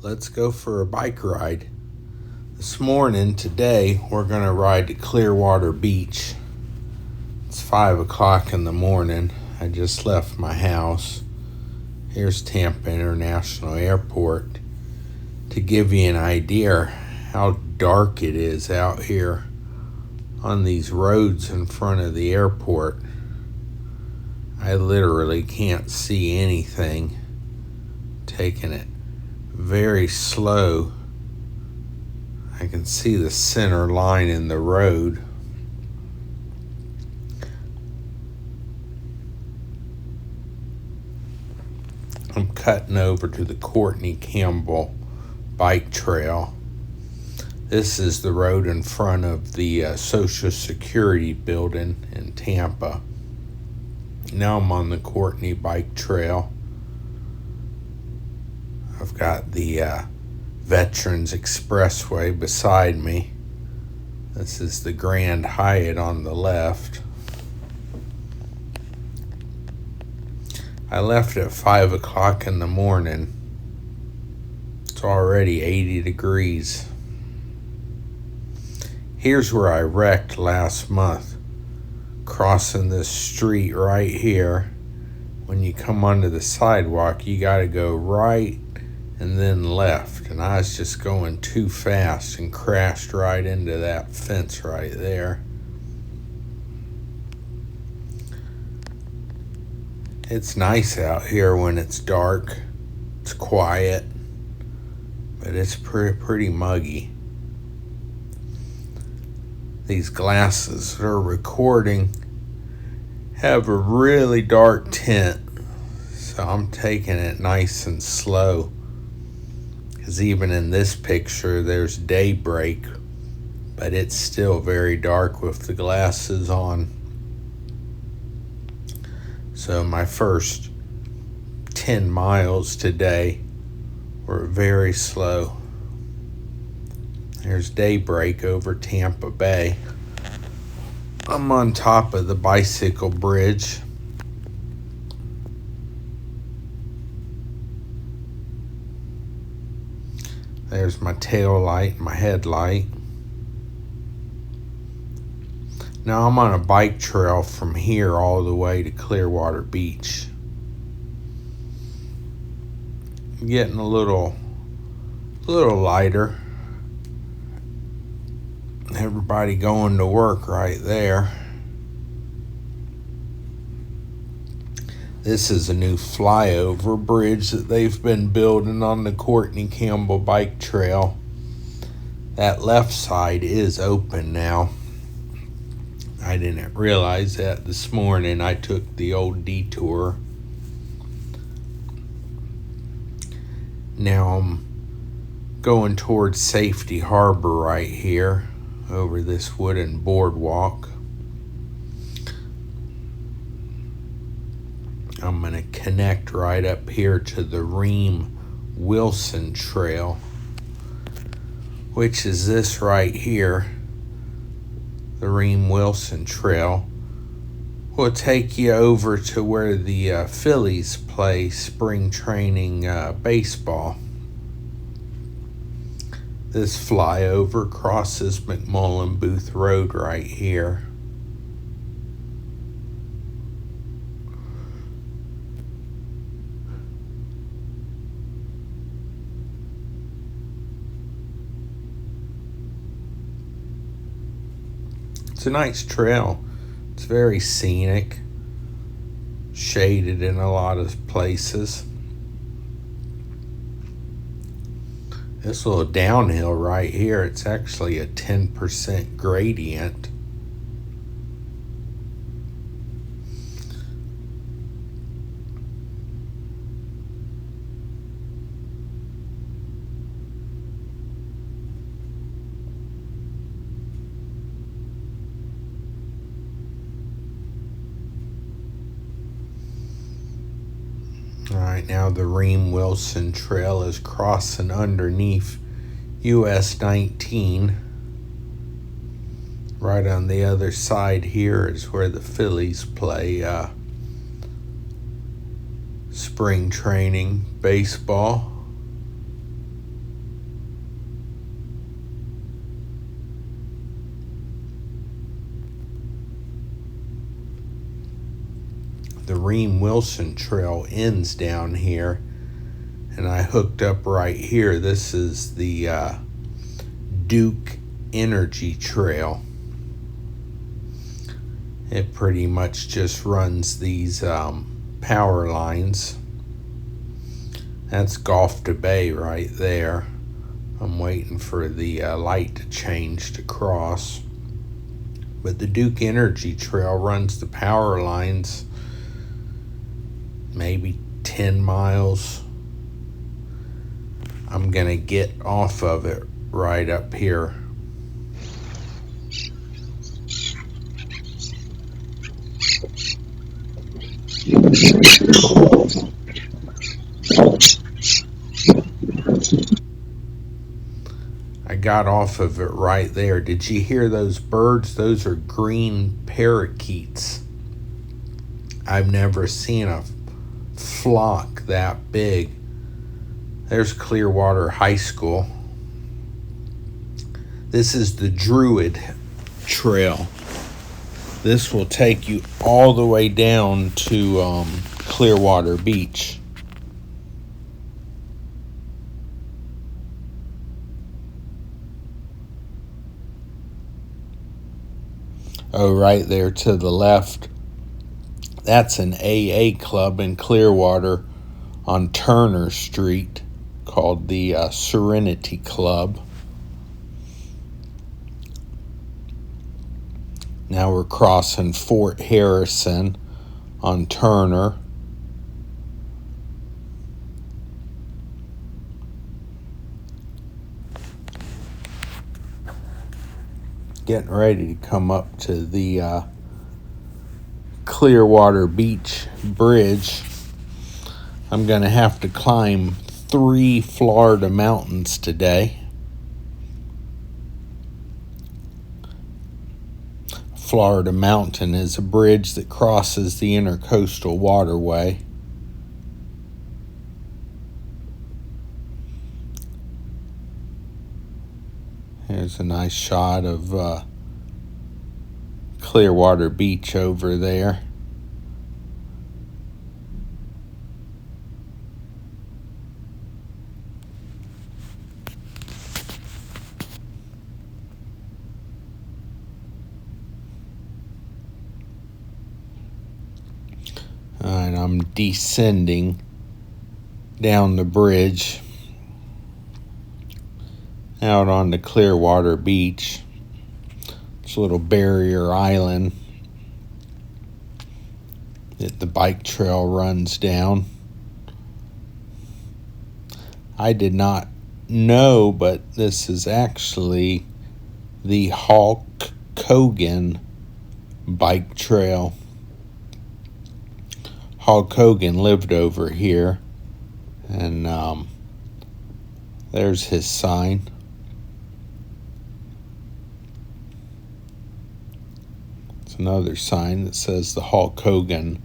let's go for a bike ride. Today, we're going to ride to Clearwater Beach. It's 5 o'clock in the morning. I just left my house. Here's Tampa International Airport. To give you an idea how dark it is out here on these roads in front of the airport, I literally can't see anything. Taking it very slow. I can see the center line in the road. I'm cutting over to the Courtney Campbell bike trail. This is the road in front of the Social Security building in Tampa. Now I'm on the Courtney bike trail. I've got the Veterans Expressway beside me. This is the Grand Hyatt on the left. I left at 5 o'clock in the morning. It's already 80 degrees. Here's where I wrecked last month. Crossing this street right here. When you come onto the sidewalk, you gotta go right and then left. And I was just going too fast and crashed right into that fence right there. It's nice out here when it's dark. It's quiet, but it's pretty muggy. These glasses that are recording have a really dark tint, so I'm taking it nice and slow. Because even in this picture, there's daybreak, but it's still very dark with the glasses on. So my first 10 miles today were very slow. There's daybreak over Tampa Bay. I'm on top of the bicycle bridge. There's my tail light, my headlight. Now I'm on a bike trail from here all the way to Clearwater Beach. Getting a little lighter. Everybody going to work right there. This is a new flyover bridge that they've been building on the Courtney Campbell bike trail. That left side is open now. I didn't realize that this morning. I took the old detour. Now I'm going towards Safety Harbor right here over this wooden boardwalk. I'm going to connect right up here to the Ream Wilson Trail, which is this right here. The Ream Wilson Trail will take you over to where the Phillies play spring training baseball. This flyover crosses McMullen Booth Road right here. It's a nice trail. It's very scenic, shaded in a lot of places. This little downhill right here, it's actually a 10% gradient. All right, now the Ream Wilson Trail is crossing underneath US 19. Right on the other side here is where the Phillies play spring training baseball. the Ream Wilson Trail ends down here, and I hooked up right here. This is the Duke Energy Trail. It pretty much just runs these power lines. That's Gulf to Bay right there. I'm waiting for the light to change to cross. But the Duke Energy Trail runs the power lines maybe 10 miles. I'm gonna get off of it right up here. I got off of it right there. Did you hear those birds? Those are green parakeets. I've never seen a flock that big. There's Clearwater High School. This is the Druid Trail. This will take you all the way down to Clearwater Beach. Oh, right there to the left, that's an AA club in Clearwater on Turner Street called the Serenity Club. Now we're crossing Fort Harrison on Turner. Getting ready to come up to the Clearwater Beach Bridge. I'm going to have to climb 3 Florida mountains today. Florida Mountain is a bridge that crosses the Intercoastal Waterway. Here's a nice shot of Clearwater Beach over there. And I'm descending down the bridge out on the Clearwater Beach. It's a little barrier island that the bike trail runs down. I did not know, but this is actually the Hulk Hogan bike trail. Hulk Hogan lived over here, and there's his sign. It's another sign that says the Hulk Hogan.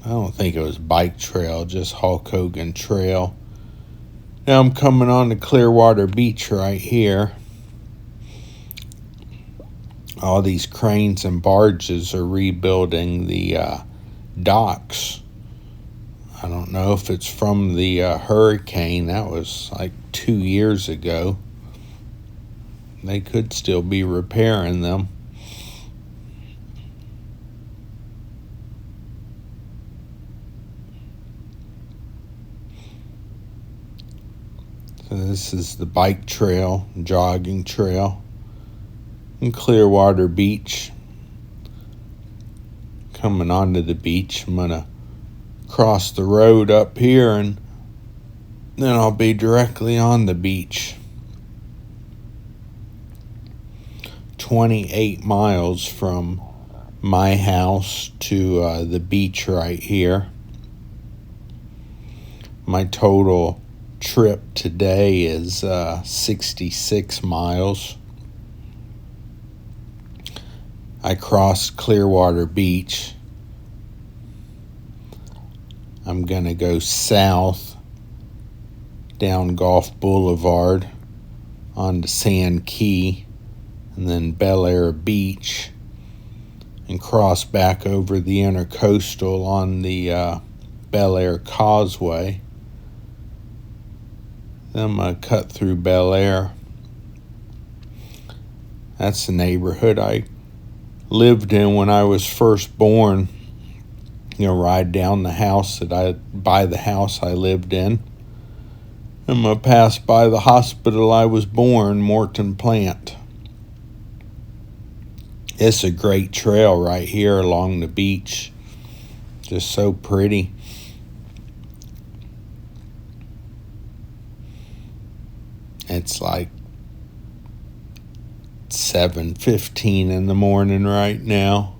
I don't think it was bike trail, just Hulk Hogan Trail. Now I'm coming on to Clearwater Beach right here. All these cranes and barges are rebuilding the docks. I don't know if it's from the hurricane. That was like 2 years ago. They could still be repairing them. So this is the bike trail, jogging trail in Clearwater Beach. Coming onto the beach, I'm gonna cross the road up here and then I'll be directly on the beach. 28 miles from my house to the beach right here. My total trip today is 66 miles. I crossed Clearwater Beach. I'm going to go south down Gulf Boulevard onto Sand Key and then Bel Air Beach and cross back over the intercoastal on the Bel Air Causeway. Then I'm going to cut through Bel Air. That's the neighborhood I lived in when I was first born. Ride down the house by the house I lived in. I'm going to pass by the hospital I was born, Morton Plant. It's a great trail right here along the beach. Just so pretty. It's like 7:15 in the morning right now.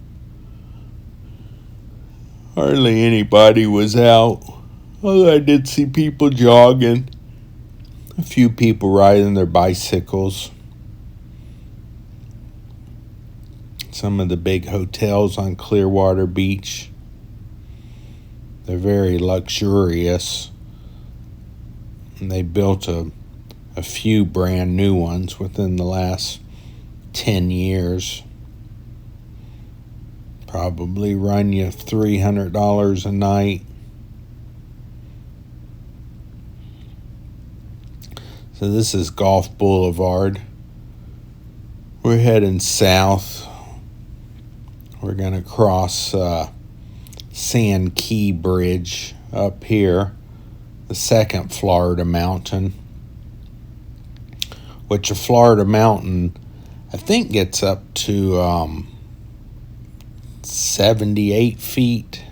Hardly anybody was out. Although I did see people jogging. A few people riding their bicycles. Some of the big hotels on Clearwater Beach, they're very luxurious. And they built a few brand new ones within the last 10 years. Probably run you $300 a night. So this is Gulf Boulevard. We're heading south. We're going to cross Sand Key Bridge up here, the second Florida mountain, which a Florida mountain I think gets up to 78 feet.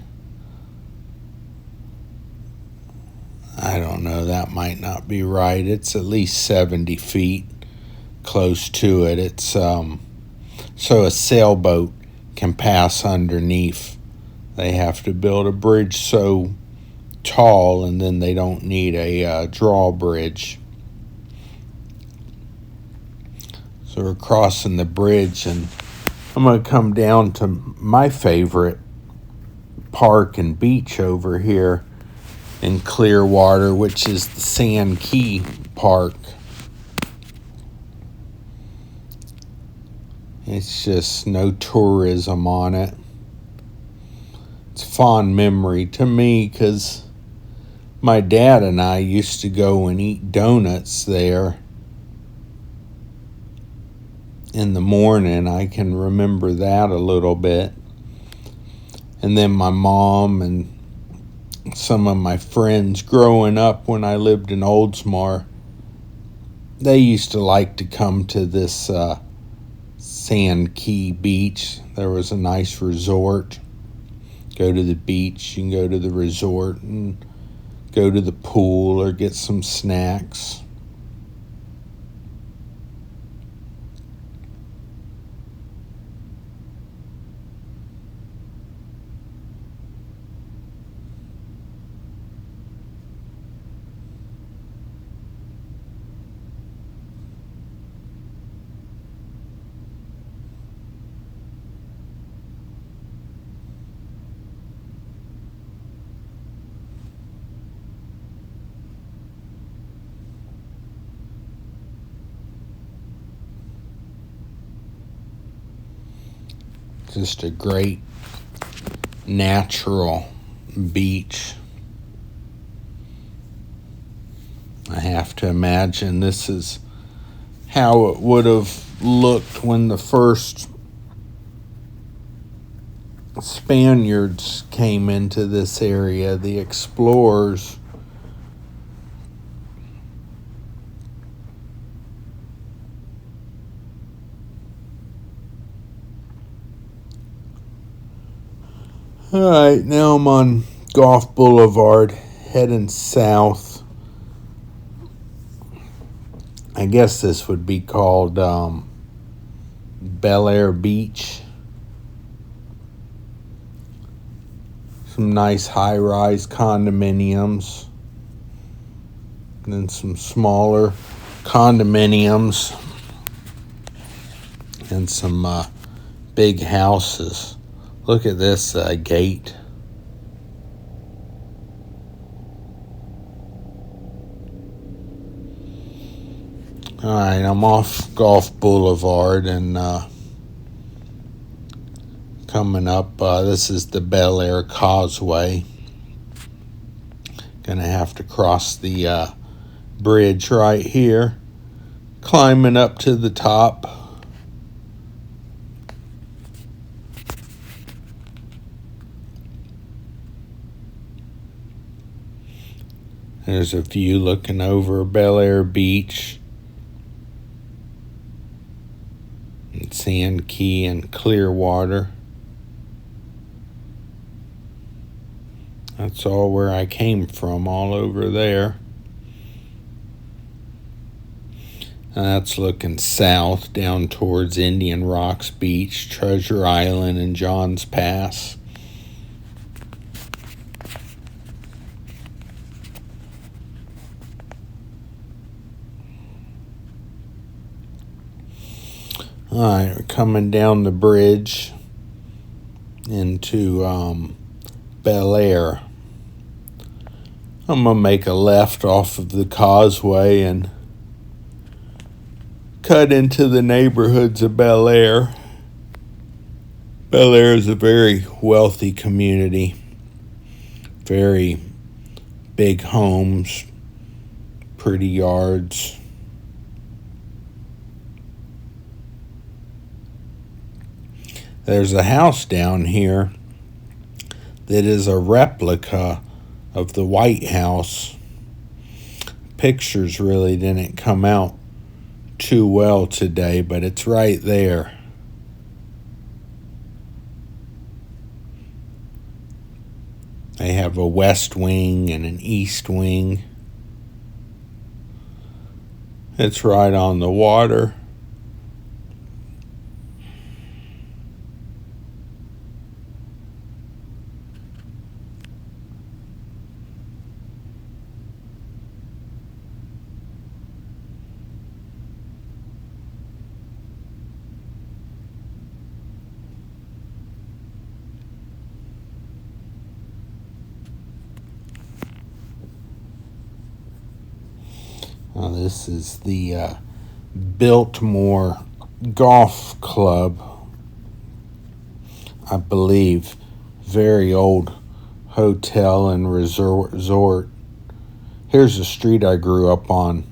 I don't know, that might not be right. It's at least 70 feet, close to it. It's so a sailboat can pass underneath. They have to build a bridge so tall, and then they don't need a drawbridge. So we're crossing the bridge, and I'm going to come down to my favorite park and beach over here in Clearwater, which is the Sand Key Park. It's just no tourism on it. It's a fond memory to me because my dad and I used to go and eat donuts there in the morning. I can remember that a little bit. And then my mom and some of my friends growing up when I lived in Oldsmar, they used to like to come to this Sand Key Beach. There was a nice resort. Go to the beach, you can go to the resort and go to the pool or get some snacks. Just a great natural beach. I have to imagine this is how it would have looked when the first Spaniards came into this area, the explorers. All right, now I'm on Gulf Boulevard, heading south. I guess this would be called Bel Air Beach. Some nice high-rise condominiums. And then some smaller condominiums. And some big houses. Look at this gate. All right, I'm off Gulf Boulevard and Coming up, this is the Bel Air Causeway. Gonna have to cross the bridge right here. Climbing up to the top. There's a view looking over Bel Air Beach, and Sand Key and Clearwater. That's all where I came from, all over there. And that's looking south down towards Indian Rocks Beach, Treasure Island, and Johns Pass. Alright, we're coming down the bridge into Bel Air. I'm going to make a left off of the causeway and cut into the neighborhoods of Bel Air. Bel Air is a very wealthy community. Very big homes, pretty yards. There's a house down here that is a replica of the White House. Pictures really didn't come out too well today, but it's right there. They have a west wing and an east wing. It's right on the water. This is the Biltmore Golf Club, I believe. Very old hotel and resort. Here's the street I grew up on.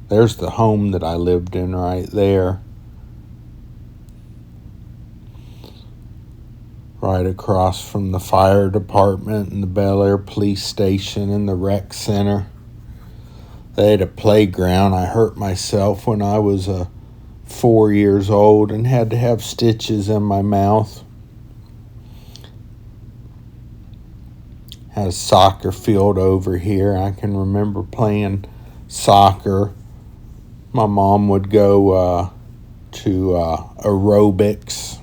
There's the home that I lived in right there. Right across from the fire department and the Bel Air police station and the rec center. They had a playground. I hurt myself when I was 4 years old and had to have stitches in my mouth. Had a soccer field over here. I can remember playing soccer. My mom would go to aerobics.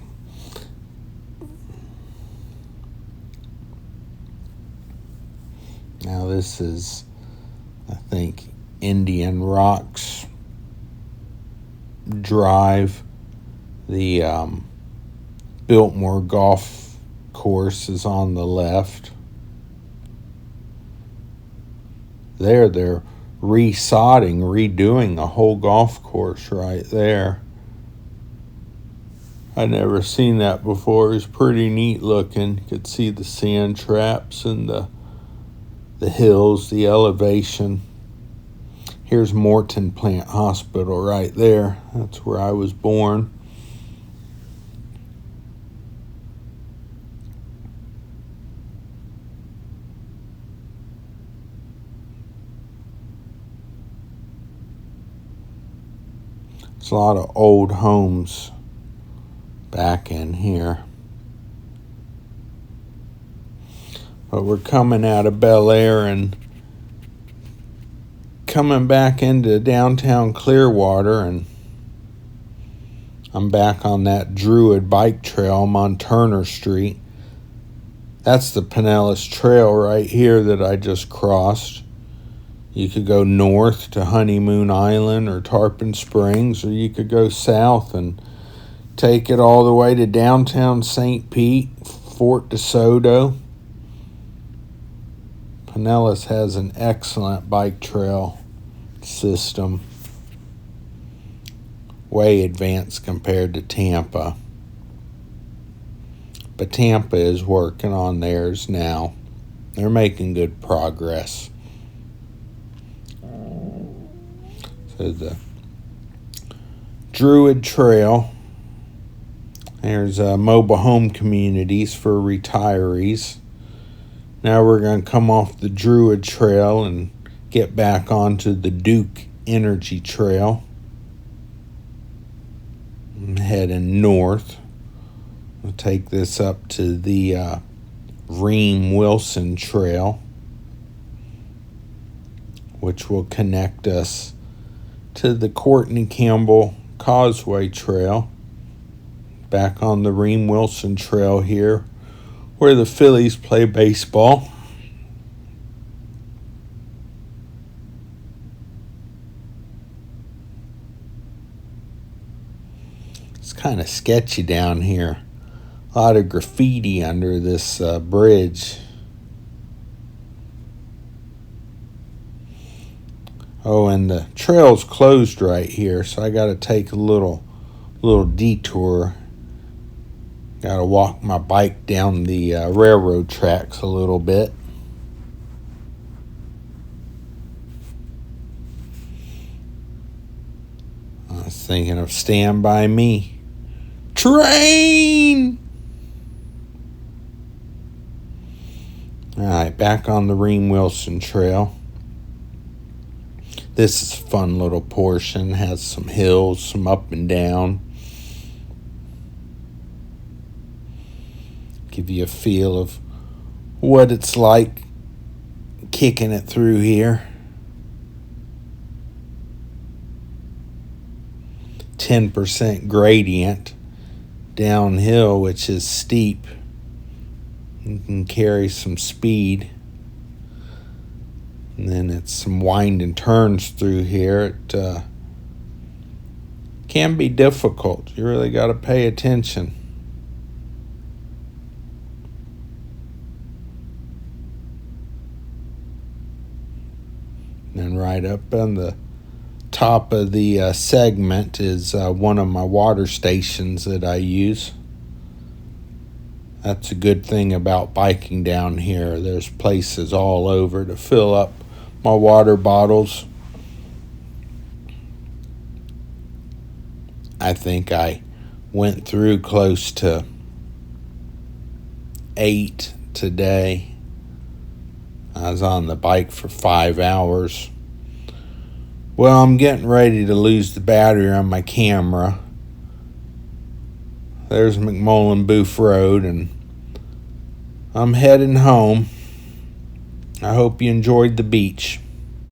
Now this is, I think, Indian Rocks Drive. The Biltmore Golf Course is on the left. They're redoing a whole golf course right there. I'd never seen that before. It was pretty neat looking. You could see the sand traps and the hills, the elevation. Here's Morton Plant Hospital right there. That's where I was born. There's a lot of old homes back in here. But we're coming out of Bel Air and coming back into downtown Clearwater, and I'm back on that Druid bike trail. I'm on Turner Street. That's the Pinellas Trail right here that I just crossed. You could go north to Honeymoon Island or Tarpon Springs, or you could go south and take it all the way to downtown St. Pete, Fort DeSoto. Pinellas has an excellent bike trail system, way advanced compared to Tampa. but Tampa is working on theirs now. They're making good progress. So the Druid Trail. There's mobile home communities for retirees. Now we're going to come off the Druid Trail and get back onto the Duke Energy Trail. I'm heading north. We'll take this up to the Ream Wilson Trail, which will connect us to the Courtney Campbell Causeway Trail. Back on the Ream Wilson Trail here, where the Phillies play baseball. It's kind of sketchy down here. A lot of graffiti under this bridge. Oh, and the trail's closed right here, so I got to take a little detour. Got to walk my bike down the railroad tracks a little bit. I was thinking of Stand By Me. Train! Alright, back on the Ream Wilson Trail. This is a fun little portion. Has some hills, some up and down. Give you a feel of what it's like kicking it through here. 10% gradient downhill, which is steep. You can carry some speed. And then it's some wind and turns through here. It can be difficult. You really got to pay attention. And right up on the top of the segment is one of my water stations that I use. That's a good thing about biking down here. There's places all over to fill up my water bottles. I think I went through close to 8 today. I was on the bike for 5 hours. Well, I'm getting ready to lose the battery on my camera. There's McMullen Booth Road, and I'm heading home. I hope you enjoyed the beach.